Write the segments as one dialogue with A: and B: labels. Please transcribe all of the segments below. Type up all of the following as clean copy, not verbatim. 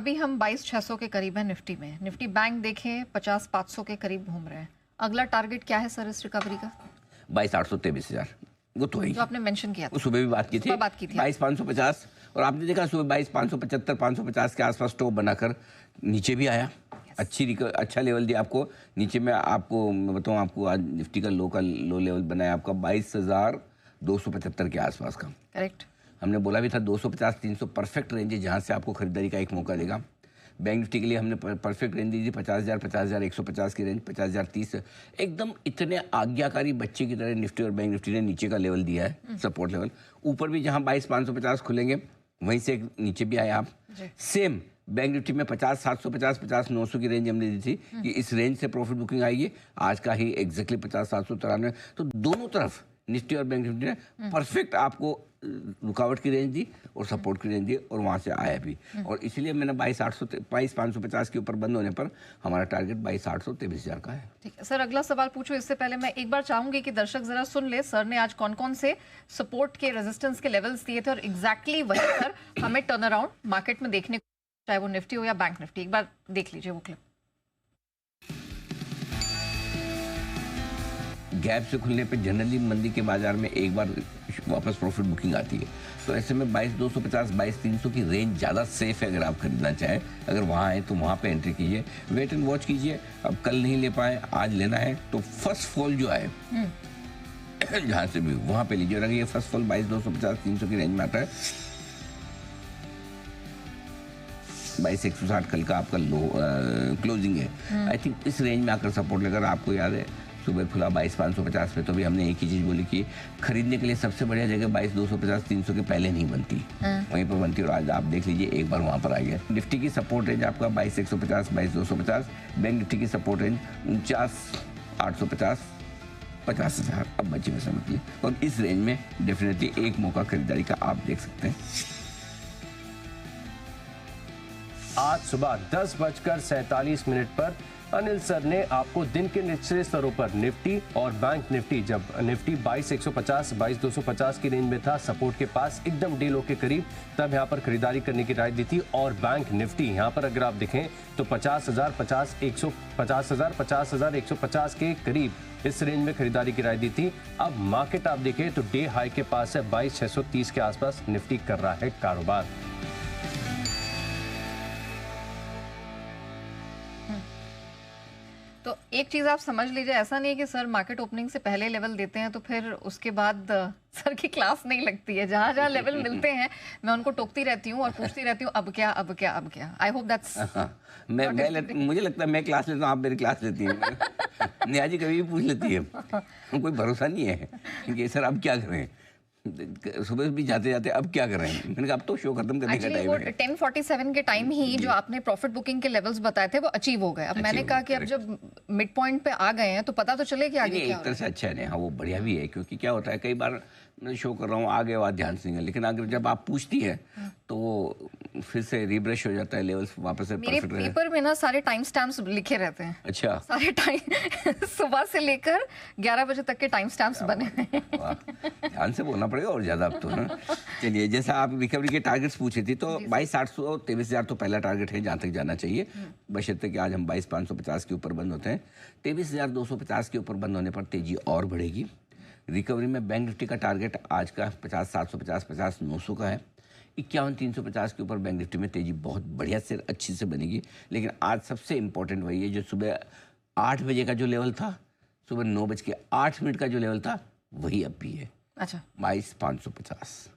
A: अभी हम 22,600 के करीब है निफ्टी में। निफ्टी बैंक देखें 50,500 के करीब घूम रहे हैं। अगला टारगेट क्या है सर इस रिकवरी का?
B: 22,823,000 वो तो है
A: जो आपने मेंशन किया था,
B: सुबह भी बात की थी 22,550 और आपने देखा सुबह 22,575 550 के आसपास टॉप बनाकर नीचे भी आया। अच्छा लेवल दिया आपको। नीचे में आपको मैं बताऊँ, आपको आज निफ्टी का लो लेवल बनाया आपका 22,275 के आसपास का।
A: करेक्ट।
B: हमने बोला भी था 250-300 परफेक्ट रेंज है जहाँ से आपको खरीदारी का एक मौका देगा। बैंक निफ्टी के लिए हमने परफेक्ट रेंज दी थी 50,000 50,150 की रेंज, 50,030 एकदम इतने आज्ञाकारी बच्चे की तरह निफ्टी और बैंक निफ्टी ने नीचे का लेवल दिया है, सपोर्ट लेवल। ऊपर भी जहाँ 22,550 खुलेंगे वहीं से नीचे भी आए आप। सेम बैंक निफ्टी में 50,750 50,900 की रेंज हमने दी थी कि इस रेंज से प्रॉफिट बुकिंग आएगी। आज का ही एग्जैक्टली 50,793। तो दोनों तरफ निफ्टी और बैंक निफ्टी ने परफेक्ट आपको रुकावट की रेंज दी और सपोर्ट की रेंज दी और वहां से आया भी। और इसलिए मैंने 22,550 के ऊपर बंद होने पर हमारा टारगेट 22,823,000 का है।
A: ठीक है सर, अगला सवाल पूछो। इससे पहले मैं एक बार चाहूंगी कि दर्शक जरा सुन ले सर ने आज कौन कौन से सपोर्ट के रेजिस्टेंस के लेवल्स दिए थे और एग्जैक्टली वहीं पर हमें टर्न अराउंड मार्केट में देखने को, चाहे वो निफ्टी हो या बैंक निफ्टी। एक बार देख लीजिए वो क्लिप।
B: गैप से खुलने पे जनरली मंदी के बाजार में एक बार वापस प्रॉफिट बुकिंग आती है। तो ऐसे में 22,250 22,300 की रेंज ज़्यादा सेफ है। अगर आप खरीदना चाहें, अगर वहाँ आए तो वहाँ पे एंट्री कीजिए, वेट एंड वॉच कीजिए। अब कल नहीं ले पाए, आज लेना है तो फर्स्ट फॉल जो आए जहाँ से भी वहाँ पे लीजिए। और अगर ये फर्स्ट फॉल 22,250 300 की रेंज में आता है, 22,160 कल का आपका लो क्लोजिंग है। आई थिंक इस रेंज में आकर सपोर्ट लेकर, आपको याद है सुबह खुला 22,550 पे, तो भी हमने एक ही चीज बोली कि खरीदने के लिए सबसे बढ़िया जगह 22,250 300 के पहले नहीं बनती, वहीं पर बनती। और आज आप देख लीजिए एक बार वहां पर आ गया। निफ्टी की सपोर्ट रेंज आपका 22,150 22,250। बैंक निफ्टी की सपोर्ट रेंज 49,850 50,000। अब बच्चे में समझिए। और इस रेंज में डेफिनेटली एक मौका खरीदारी का आप देख सकते हैं।
C: आज सुबह 10:47 पर अनिल सर ने आपको दिन के निचले स्तरों पर निफ्टी और बैंक निफ्टी, जब निफ्टी 22,150 22,250 की रेंज में था, सपोर्ट के पास एकदम डीलों के करीब, तब यहाँ पर खरीदारी करने की राय दी थी। और बैंक निफ्टी यहाँ पर अगर आप देखें तो 50,000 50,000 150 के करीब इस रेंज में खरीदारी की राय दी थी। अब मार्केट आप देखें तो डे हाई के पास है, 22,630 के आसपास निफ्टी कर रहा है कारोबार।
A: तो एक चीज आप समझ लीजिए, ऐसा नहीं है कि सर मार्केट ओपनिंग से पहले लेवल देते हैं तो फिर उसके बाद सर की क्लास नहीं लगती है। जहां जहां लेवल मिलते हैं मैं उनको टोकती रहती हूँ और पूछती रहती हूँ अब क्या अब क्या अब क्या। आई होप दैट्स
B: मुझे लगता है मैं क्लास लेता हूँ, आप मेरी क्लास लेती हैं। नेहा जी कभी भी पूछ लेती है, कोई भरोसा नहीं है कि सर अब क्या करें। सुबह भी जाते जाते अब क्या कर रहे हैं, मैंने कहा अब तो शो खत्म करने का टाइम है।
A: 10:47 के टाइम ही जो आपने प्रॉफिट बुकिंग के लेवल्स बताए थे वो अचीव हो गए। अब मैंने कहा कि अब जब मिड पॉइंट पे आ गए हैं तो पता तो चले कि आगे क्या
B: एक तरह से अच्छा है। हाँ वो बढ़िया भी है, क्योंकि क्या होता है कई बार मैं शो कर रहा हूँ आगे बात ध्यान से नहीं है, लेकिन अगर जब आप पूछती है तो वो फिर से रिब्रश हो जाता है, लेवल्स वापस से
A: मेरे पेपर में ना सारे टाइम स्टैम्प्स लिखे रहते हैं।
B: अच्छा,
A: सारे टाइम सुबह से लेकर 11 बजे तक के टाइम स्टैम्प्स बने हैं।
B: ध्यान से बोलना पड़ेगा और ज्यादा अब तो ना। चलिए, जैसा आप रिकवरी के टारगेट्स पूछे थे तो 22,800 23,000 तो पहला टारगेट है जहां तक जाना चाहिए, बशर्ते कि आज हम 22,550 के ऊपर बंद होते हैं। 23,250 के ऊपर बंद होने पर तेजी और बढ़ेगी। रिकवरी में बैंक निफ्टी का टारगेट आज का 50,750 50,900 का है। 51,350 के ऊपर बैंक निफ्टी में तेजी बहुत बढ़िया से अच्छी से बनेगी। लेकिन आज सबसे इंपॉर्टेंट वही है जो सुबह 8 बजे का जो लेवल था, सुबह 9:08 का जो लेवल था, वही अब भी है।
A: अच्छा,
B: 22,550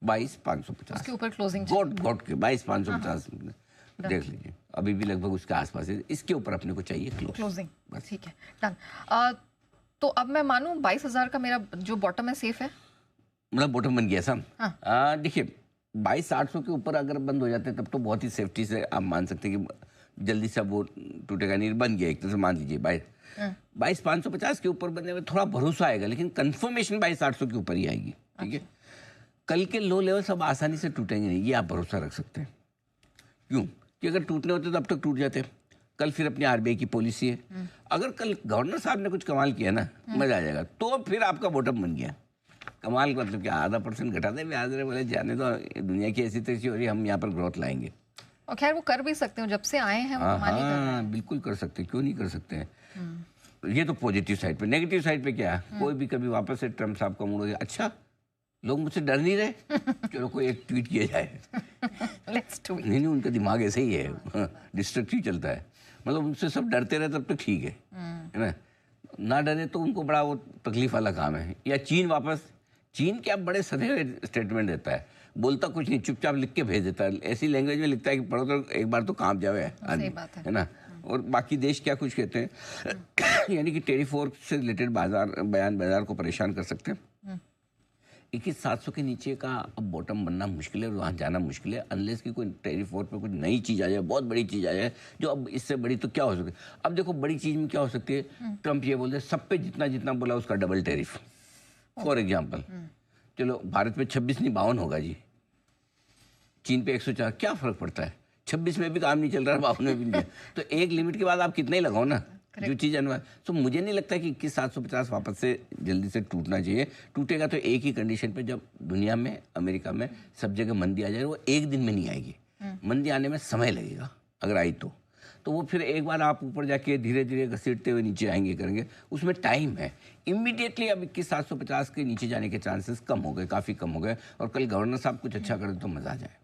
B: 22,550
A: उसके ऊपर क्लोजिंग
B: गोट के 22,550 देख लीजिए, अभी भी लगभग उसके आसपास है। इसके ऊपर अपने को चाहिए
A: क्लोजिंग। बस ठीक है, डन। तो अब मैं मानूं 22,000 का मेरा जो बॉटम है सेफ है,
B: मतलब बॉटम बन गया सब।
A: हाँ।
B: देखिए 22,800 के ऊपर अगर बंद हो जाते हैं तब तो बहुत ही सेफ्टी से आप मान सकते हैं कि जल्दी से वो टूटेगा नहीं, बन गया एक तरह से मान लीजिए। 22,550 के ऊपर बनने में थोड़ा भरोसा आएगा, लेकिन कंफर्मेशन 22,800 के ऊपर ही आएगी। ठीक है, कल के लो लेवल सब आसानी से टूटेंगे नहीं, ये आप भरोसा रख सकते हैं। क्यों कि अगर टूटने होते तो अब तक टूट जाते। कल फिर अपनी आरबीआई की पॉलिसी है, अगर कल गवर्नर साहब ने कुछ कमाल किया ना, मजा आ जाएगा, तो फिर आपका बॉटम बन गया। कमाल मतलब क्या, 0.5% घटा दे ब्याज दर, बोले जाने तो दुनिया की ऐसी तैसी हो रही है, हम यहाँ पर ग्रोथ लाएंगे।
A: और खैर वो कर भी सकते हो, जब से आए हैं वो
B: हाँ
A: कमाल ही कर रहे हैं।
B: हाँ, बिल्कुल कर सकते हैं, क्यों नहीं कर सकते हैं। ये तो पॉजिटिव साइड पे। नेगेटिव साइड पे क्या है, कोई भी कभी वापस से ट्रम्प साहब का मूड हो गया, अच्छा लोग मुझसे डर नहीं रहे, चलो कोई एक ट्वीट किया जाए।
A: Let's do it.
B: नहीं, उनका दिमाग ऐसे ही है, डिस्ट्रक्टिव चलता है। मतलब उनसे सब डरते रहे तब तो ठीक है ना, ना डरे तो उनको बड़ा वो तकलीफ वाला काम है। या चीन वापस, चीन क्या बड़े सधे हुए स्टेटमेंट देता है, बोलता कुछ नहीं, चुपचाप लिख के भेज देता है, ऐसी लैंग्वेज में लिखता है कि पढ़ो तो एक बार तो काम जावे
A: सही बात है।
B: ना। और बाकी देश क्या कुछ कहते हैं यानी कि टेरिफ वॉर से रिलेटेड बाजार को परेशान कर सकते हैं। 21,700 के नीचे का अब बॉटम बनना मुश्किल है और वहाँ जाना मुश्किल है, अनलेस की कोई टेरिफ वॉर पे कुछ नई चीज़ आ जाए, बहुत बड़ी चीज़ आ जाए जो अब इससे बड़ी तो क्या हो सकती है। अब देखो बड़ी चीज़ में क्या हो सकती है, ट्रम्प ये बोलते हैं सब पे जितना जितना बोला उसका डबल टेरिफ। फॉर एग्जाम्पल चलो भारत में 26 नहीं 52 होगा जी, चीन पे 104, क्या फर्क पड़ता है, 26 में भी काम नहीं चल रहा है, 52 में भी नहीं। तो एक लिमिट के बाद आप कितना ही लगाओ ना, जो चीज़ अनिवार्य। तो मुझे नहीं लगता कि 21,750 वापस से जल्दी से टूटना चाहिए। टूटेगा तो एक ही कंडीशन पे, जब दुनिया में, अमेरिका में सब जगह मंदी आ जाए। वो एक दिन में नहीं आएगी, मंदी आने में समय लगेगा, अगर आई तो वो फिर एक बार आप ऊपर जाके धीरे धीरे घसीटते हुए नीचे आएंगे करेंगे, उसमें टाइम है। इमीडिएटली अब 21,750 के नीचे जाने के चांसेस कम हो गए, काफ़ी कम हो गए। और कल गवर्नर साहब कुछ अच्छा करें तो मज़ा आ जाए।